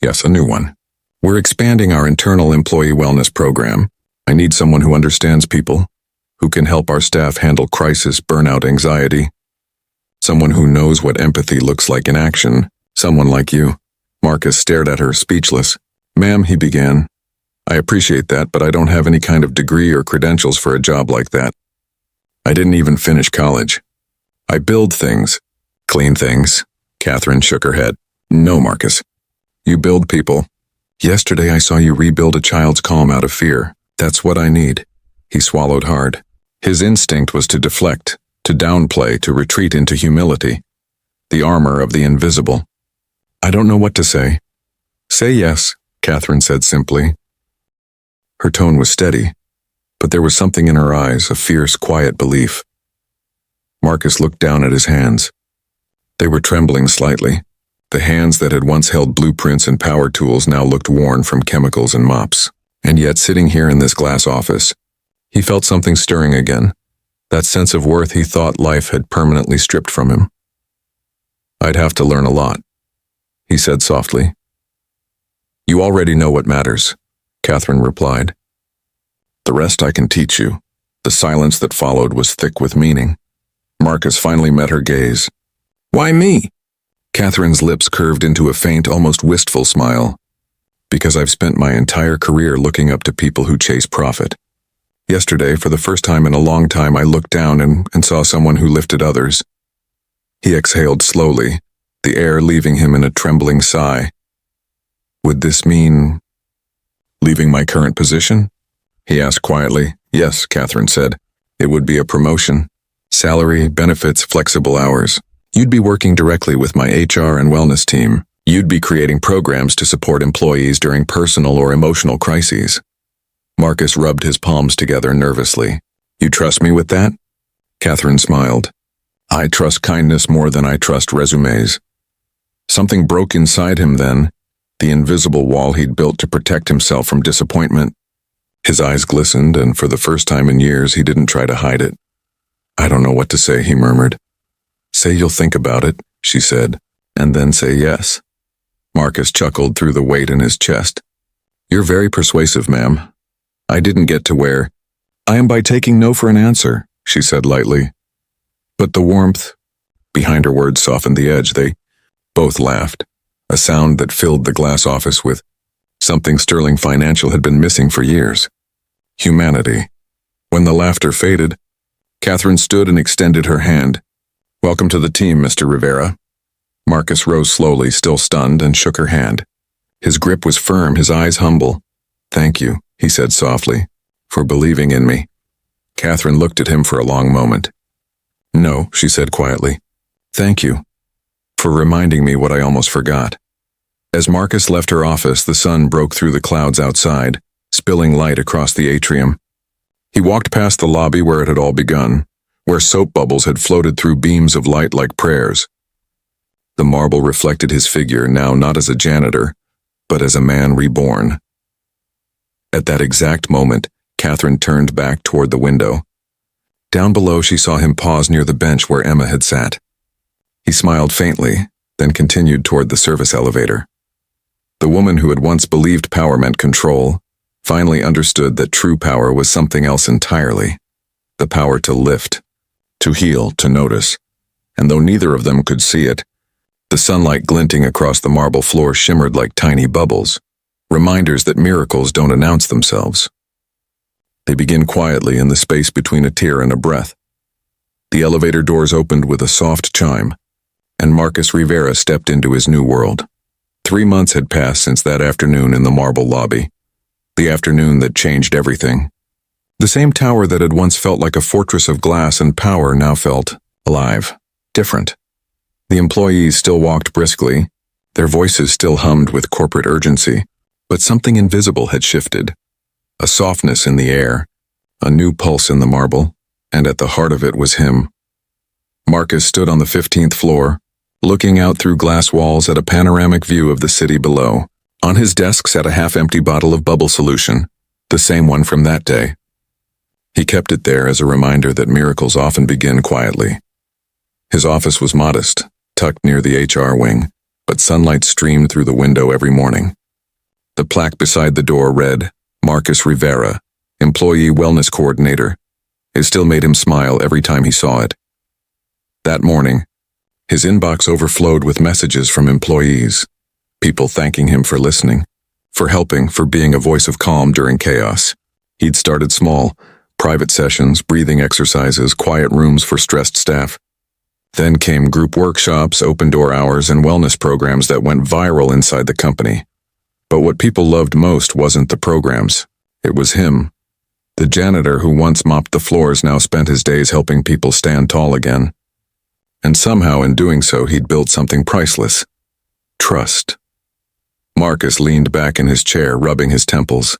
A: Yes, a new one. We're expanding our internal employee wellness program. I need someone who understands people, who can help our staff handle crisis, burnout, anxiety. Someone who knows what empathy looks like in action. Someone like you. Marcus stared at her, speechless. Ma'am, he began. I appreciate that, but I don't have any kind of degree or credentials for a job like that. I didn't even finish college. I build things. Clean things. Catherine shook her head. No, Marcus. You build people. Yesterday I saw you rebuild a child's calm out of fear. That's what I need. He swallowed hard. His instinct was to deflect, to downplay, to retreat into humility. The armor of the invisible. I don't know what to say. Say yes, Catherine said simply. Her tone was steady, but there was something in her eyes, a fierce, quiet belief. Marcus looked down at his hands. They were trembling slightly. The hands that had once held blueprints and power tools now looked worn from chemicals and mops. And yet, sitting here in this glass office, he felt something stirring again, that sense of worth he thought life had permanently stripped from him. I'd have to learn a lot, he said softly. You already know what matters, Catherine replied. The rest I can teach you. The silence that followed was thick with meaning. Marcus finally met her gaze. Why me? Catherine's lips curved into a faint, almost wistful smile. Because I've spent my entire career looking up to people who chase profit. Yesterday, for the first time in a long time, I looked down and saw someone who lifted others. He exhaled slowly, the air leaving him in a trembling sigh. Would this mean leaving my current position? He asked quietly. Yes, Catherine said. It would be a promotion. Salary, benefits, flexible hours. You'd be working directly with my HR and wellness team. You'd be creating programs to support employees during personal or emotional crises. Marcus rubbed his palms together nervously. You trust me with that? Catherine smiled. I trust kindness more than I trust resumes. Something broke inside him then, the invisible wall he'd built to protect himself from disappointment. His eyes glistened, and for the first time in years he didn't try to hide it. I don't know what to say, he murmured. Say you'll think about it, she said, and then say yes. Marcus chuckled through the weight in his chest. You're very persuasive, ma'am. I didn't get to where. I am by taking no for an answer, she said lightly. But the warmth behind her words softened the edge. They both laughed, a sound that filled the glass office with something Sterling Financial had been missing for years. Humanity. When the laughter faded, Catherine stood and extended her hand. Welcome to the team, Mr. Rivera. Marcus rose slowly, still stunned, and shook her hand. His grip was firm, his eyes humble. Thank you, he said softly, for believing in me. Catherine looked at him for a long moment. No, she said quietly. Thank you for reminding me what I almost forgot. As Marcus left her office, the sun broke through the clouds outside, spilling light across the atrium. He walked past the lobby where it had all begun, where soap bubbles had floated through beams of light like prayers. The marble reflected his figure, now not as a janitor, but as a man reborn. At that exact moment, Catherine turned back toward the window. Down below, she saw him pause near the bench where Emma had sat. He smiled faintly, then continued toward the service elevator. The woman who had once believed power meant control finally understood that true power was something else entirely. The power to lift, to heal, to notice. And though neither of them could see it, the sunlight glinting across the marble floor shimmered like tiny bubbles, reminders that miracles don't announce themselves. They begin quietly in the space between a tear and a breath. The elevator doors opened with a soft chime, and Marcus Rivera stepped into his new world. 3 months had passed since that afternoon in the marble lobby, the afternoon that changed everything. The same tower that had once felt like a fortress of glass and power now felt alive, different. The employees still walked briskly, their voices still hummed with corporate urgency, but something invisible had shifted. A softness in the air, a new pulse in the marble, and at the heart of it was him. Marcus stood on the 15th floor, looking out through glass walls at a panoramic view of the city below. On his desk sat a half-empty bottle of bubble solution, the same one from that day. He kept it there as a reminder that miracles often begin quietly. His office was modest, tucked near the HR wing, but sunlight streamed through the window every morning. The plaque beside the door read, Marcus Rivera, Employee Wellness Coordinator. It still made him smile every time he saw it. That morning, his inbox overflowed with messages from employees, people thanking him for listening, for helping, for being a voice of calm during chaos. He'd started small, private sessions, breathing exercises, quiet rooms for stressed staff. Then came group workshops, open-door hours, and wellness programs that went viral inside the company. But what people loved most wasn't the programs. It was him. The janitor who once mopped the floors now spent his days helping people stand tall again. And somehow in doing so he'd built something priceless. Trust. Marcus leaned back in his chair, rubbing his temples.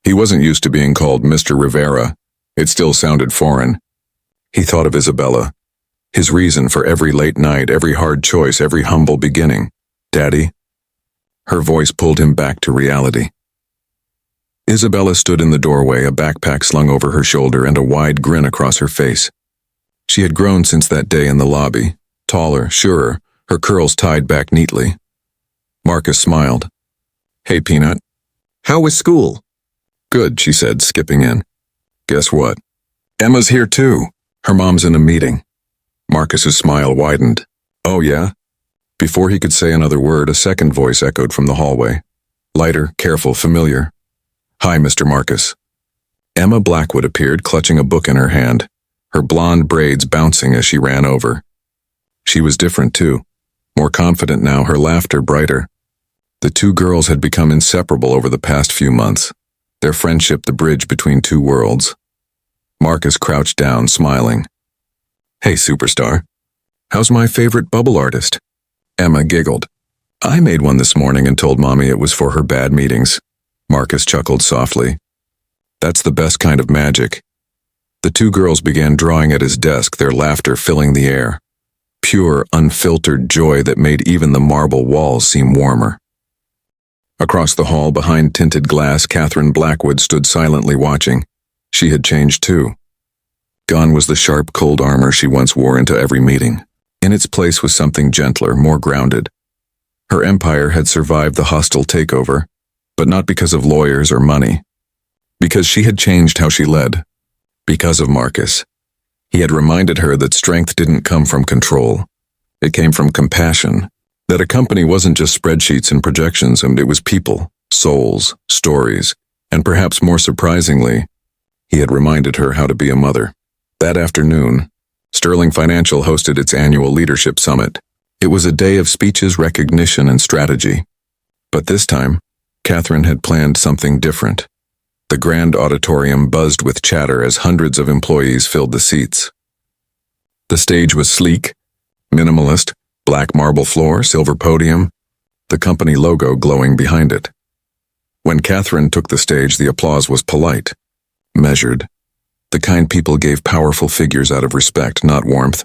A: He wasn't used to being called Mr. Rivera. It still sounded foreign. He thought of Isabella. His reason for every late night, every hard choice, every humble beginning. Daddy? Her voice pulled him back to reality. Isabella stood in the doorway, a backpack slung over her shoulder and a wide grin across her face. She had grown since that day in the lobby, taller, surer, her curls tied back neatly. Marcus smiled. Hey, Peanut. How was school? Good, she said, skipping in. Guess what? Emma's here too. Her mom's in a meeting. Marcus's smile widened. Oh, yeah? Before he could say another word, a second voice echoed from the hallway. Lighter, careful, familiar. Hi, Mr. Marcus. Emma Blackwood appeared, clutching a book in her hand, her blonde braids bouncing as she ran over. She was different, too. More confident now, her laughter brighter. The two girls had become inseparable over the past few months, their friendship the bridge between two worlds. Marcus crouched down, smiling. Hey, superstar. How's my favorite bubble artist? Emma giggled. I made one this morning and told Mommy it was for her bad meetings. Marcus chuckled softly. That's the best kind of magic. The two girls began drawing at his desk, their laughter filling the air. Pure, unfiltered joy that made even the marble walls seem warmer. Across the hall, behind tinted glass, Catherine Blackwood stood silently watching. She had changed too. Gone was the sharp, cold armor she once wore into every meeting. In its place was something gentler, more grounded. Her empire had survived the hostile takeover, but not because of lawyers or money. Because she had changed how she led. Because of Marcus. He had reminded her that strength didn't come from control. It came from compassion. That a company wasn't just spreadsheets and projections, and it was people, souls, stories, and perhaps more surprisingly, he had reminded her how to be a mother. That afternoon, Sterling Financial hosted its annual leadership summit. It was a day of speeches, recognition, and strategy. But this time, Catherine had planned something different. The grand auditorium buzzed with chatter as hundreds of employees filled the seats. The stage was sleek, minimalist, black marble floor, silver podium, the company logo glowing behind it. When Catherine took the stage, the applause was polite, measured, the kind people gave powerful figures out of respect, not warmth.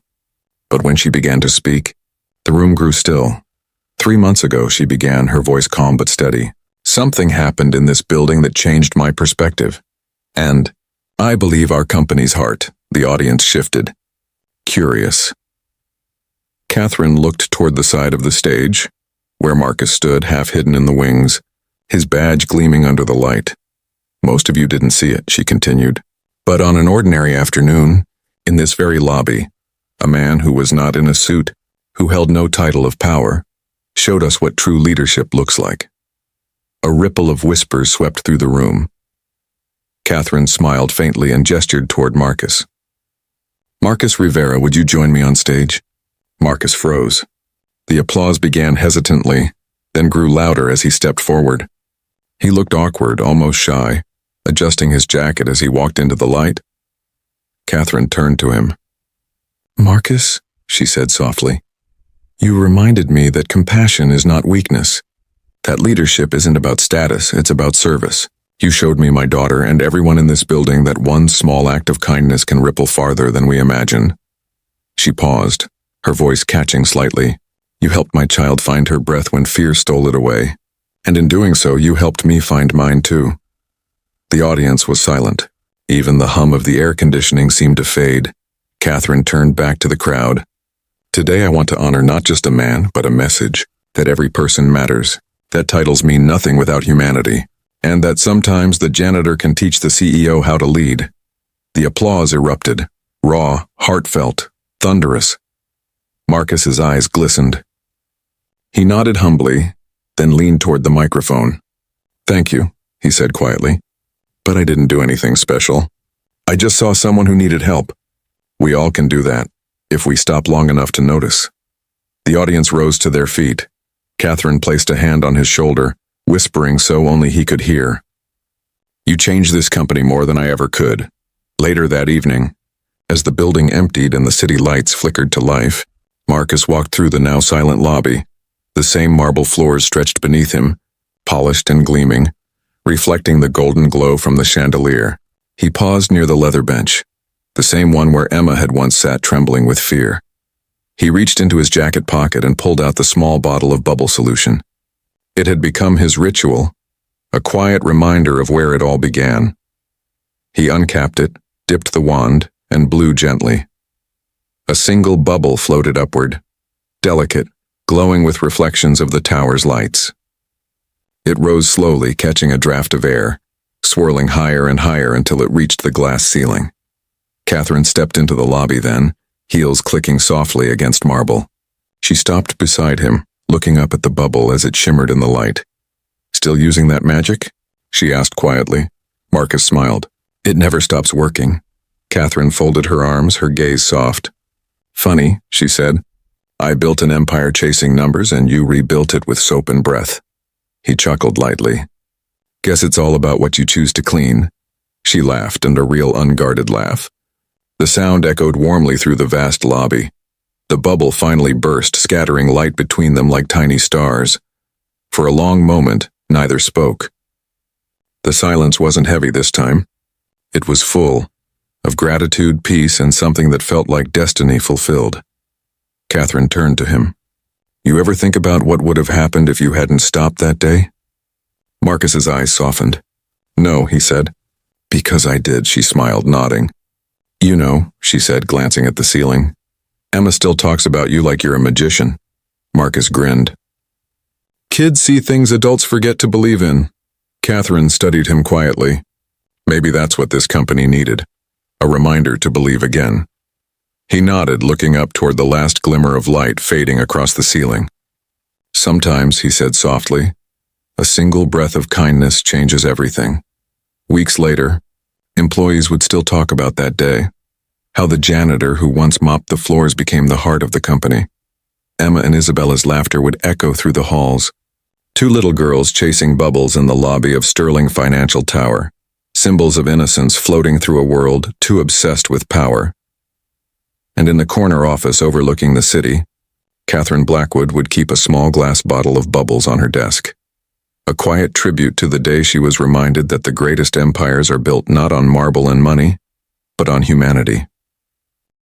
A: But when she began to speak, the room grew still. 3 months ago, she began, her voice calm but steady. Something happened in this building that changed my perspective. And I believe our company's heart. The audience shifted. Curious. Catherine looked toward the side of the stage, where Marcus stood, half hidden in the wings, his badge gleaming under the light. Most of you didn't see it, she continued. But on an ordinary afternoon, in this very lobby, a man who was not in a suit, who held no title of power, showed us what true leadership looks like. A ripple of whispers swept through the room. Catherine smiled faintly and gestured toward Marcus. Marcus Rivera, would you join me on stage? Marcus froze. The applause began hesitantly, then grew louder as he stepped forward. He looked awkward, almost shy, adjusting his jacket as he walked into the light. Catherine turned to him. Marcus, she said softly, you reminded me that compassion is not weakness. That leadership isn't about status, it's about service. You showed me, my daughter, and everyone in this building that one small act of kindness can ripple farther than we imagine. She paused, her voice catching slightly. You helped my child find her breath when fear stole it away. And in doing so, you helped me find mine too. The audience was silent. Even the hum of the air conditioning seemed to fade. Catherine turned back to the crowd. Today I want to honor not just a man, but a message, that every person matters, that titles mean nothing without humanity, and that sometimes the janitor can teach the CEO how to lead. The applause erupted, raw, heartfelt, thunderous. Marcus's eyes glistened. He nodded humbly, then leaned toward the microphone. "Thank you," he said quietly, "but I didn't do anything special. I just saw someone who needed help. We all can do that, if we stop long enough to notice." The audience rose to their feet. Catherine placed a hand on his shoulder, whispering so only he could hear. "You changed this company more than I ever could." Later that evening, as the building emptied and the city lights flickered to life, Marcus walked through the now silent lobby. The same marble floors stretched beneath him, polished and gleaming, reflecting the golden glow from the chandelier. He paused near the leather bench, the same one where Emma had once sat trembling with fear. He reached into his jacket pocket and pulled out the small bottle of bubble solution. It had become his ritual, a quiet reminder of where it all began. He uncapped it, dipped the wand, and blew gently. A single bubble floated upward, delicate, glowing with reflections of the tower's lights. It rose slowly, catching a draft of air, swirling higher and higher until it reached the glass ceiling. Catherine stepped into the lobby then, heels clicking softly against marble. She stopped beside him, looking up at the bubble as it shimmered in the light. "Still using that magic?" she asked quietly. Marcus smiled. "It never stops working." Catherine folded her arms, her gaze soft. "Funny," she said. "I built an empire chasing numbers and you rebuilt it with soap and breath." He chuckled lightly. "Guess it's all about what you choose to clean." She laughed, and a real unguarded laugh. The sound echoed warmly through the vast lobby. The bubble finally burst, scattering light between them like tiny stars. For a long moment, neither spoke. The silence wasn't heavy this time. It was full, of gratitude, peace, and something that felt like destiny fulfilled. Catherine turned to him. "You ever think about what would have happened if you hadn't stopped that day?" Marcus's eyes softened. "No," he said. "Because I did," she smiled, nodding. "You know," she said, glancing at the ceiling. "Emma still talks about you like you're a magician." Marcus grinned. "Kids see things adults forget to believe in." Catherine studied him quietly. Maybe that's what this company needed, a reminder to believe again. He nodded, looking up toward the last glimmer of light fading across the ceiling. "Sometimes," he said softly, "a single breath of kindness changes everything." Weeks later, employees would still talk about that day, how the janitor who once mopped the floors became the heart of the company. Emma and Isabella's laughter would echo through the halls. Two little girls chasing bubbles in the lobby of Sterling Financial Tower, symbols of innocence floating through a world too obsessed with power. And in the corner office overlooking the city, Catherine Blackwood would keep a small glass bottle of bubbles on her desk. A quiet tribute to the day she was reminded that the greatest empires are built not on marble and money, but on humanity.